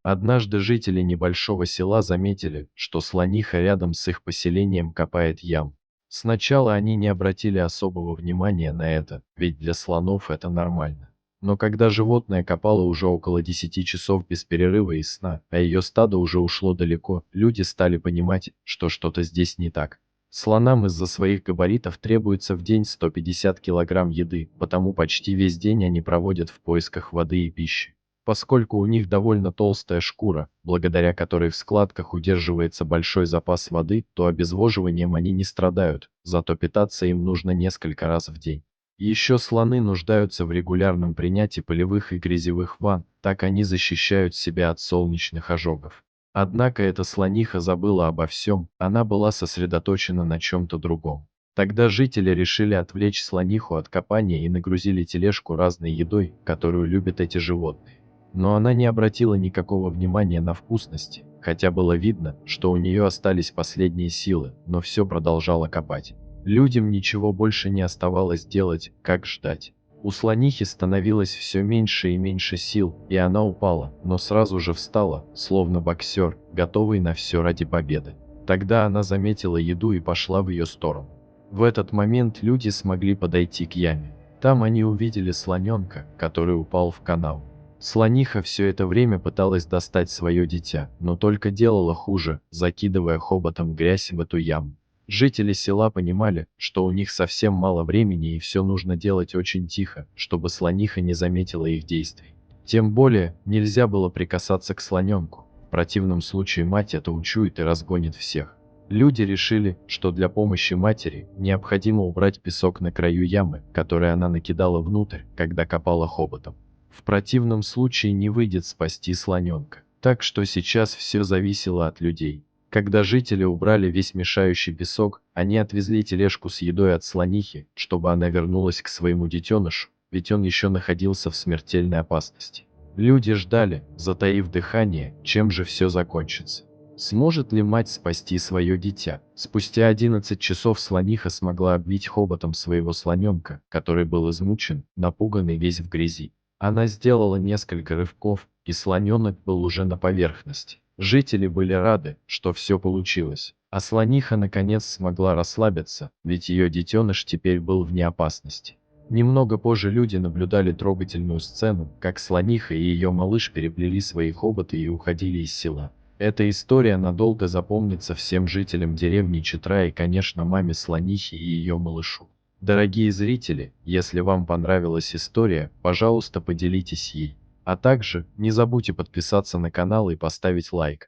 Однажды жители небольшого села заметили, что слониха рядом с их поселением копает ям. Сначала они не обратили особого внимания на это, ведь для слонов это нормально. Но когда животное копало уже около 10 часов без перерыва и сна, а ее стадо уже ушло далеко, люди стали понимать, что что-то здесь не так. Слонам из-за своих габаритов требуется в день 150 килограмм еды, потому почти весь день они проводят в поисках воды и пищи. Поскольку у них довольно толстая шкура, благодаря которой в складках удерживается большой запас воды, то обезвоживанием они не страдают, зато питаться им нужно несколько раз в день. Еще слоны нуждаются в регулярном принятии полевых и грязевых ванн, так они защищают себя от солнечных ожогов. Однако эта слониха забыла обо всем, она была сосредоточена на чем-то другом. Тогда жители решили отвлечь слониху от копания и нагрузили тележку разной едой, которую любят эти животные. Но она не обратила никакого внимания на вкусности, хотя было видно, что у нее остались последние силы, но все продолжала копать. Людям ничего больше не оставалось делать, как ждать. У слонихи становилось все меньше и меньше сил, и она упала, но сразу же встала, словно боксер, готовый на все ради победы. Тогда она заметила еду и пошла в ее сторону. В этот момент люди смогли подойти к яме. Там они увидели слоненка, который упал в канал. Слониха все это время пыталась достать свое дитя, но только делала хуже, закидывая хоботом грязь в эту яму. Жители села понимали, что у них совсем мало времени и все нужно делать очень тихо, чтобы слониха не заметила их действий. Тем более, нельзя было прикасаться к слоненку, в противном случае мать это учует и разгонит всех. Люди решили, что для помощи матери необходимо убрать песок на краю ямы, который она накидала внутрь, когда копала хоботом. В противном случае не выйдет спасти слоненка. Так что сейчас все зависело от людей. Когда жители убрали весь мешающий песок, они отвезли тележку с едой от слонихи, чтобы она вернулась к своему детенышу, ведь он еще находился в смертельной опасности. Люди ждали, затаив дыхание, чем же все закончится. Сможет ли мать спасти свое дитя? Спустя 11 часов слониха смогла обвить хоботом своего слоненка, который был измучен, напуганный весь в грязи. Она сделала несколько рывков, и слоненок был уже на поверхности. Жители были рады, что все получилось. А слониха наконец смогла расслабиться, ведь ее детеныш теперь был вне опасности. Немного позже люди наблюдали трогательную сцену, как слониха и ее малыш переплели свои хоботы и уходили из села. Эта история надолго запомнится всем жителям деревни Читра и, конечно, маме слонихи и ее малышу. Дорогие зрители, если вам понравилась история, пожалуйста, поделитесь ей. А также не забудьте подписаться на канал и поставить лайк.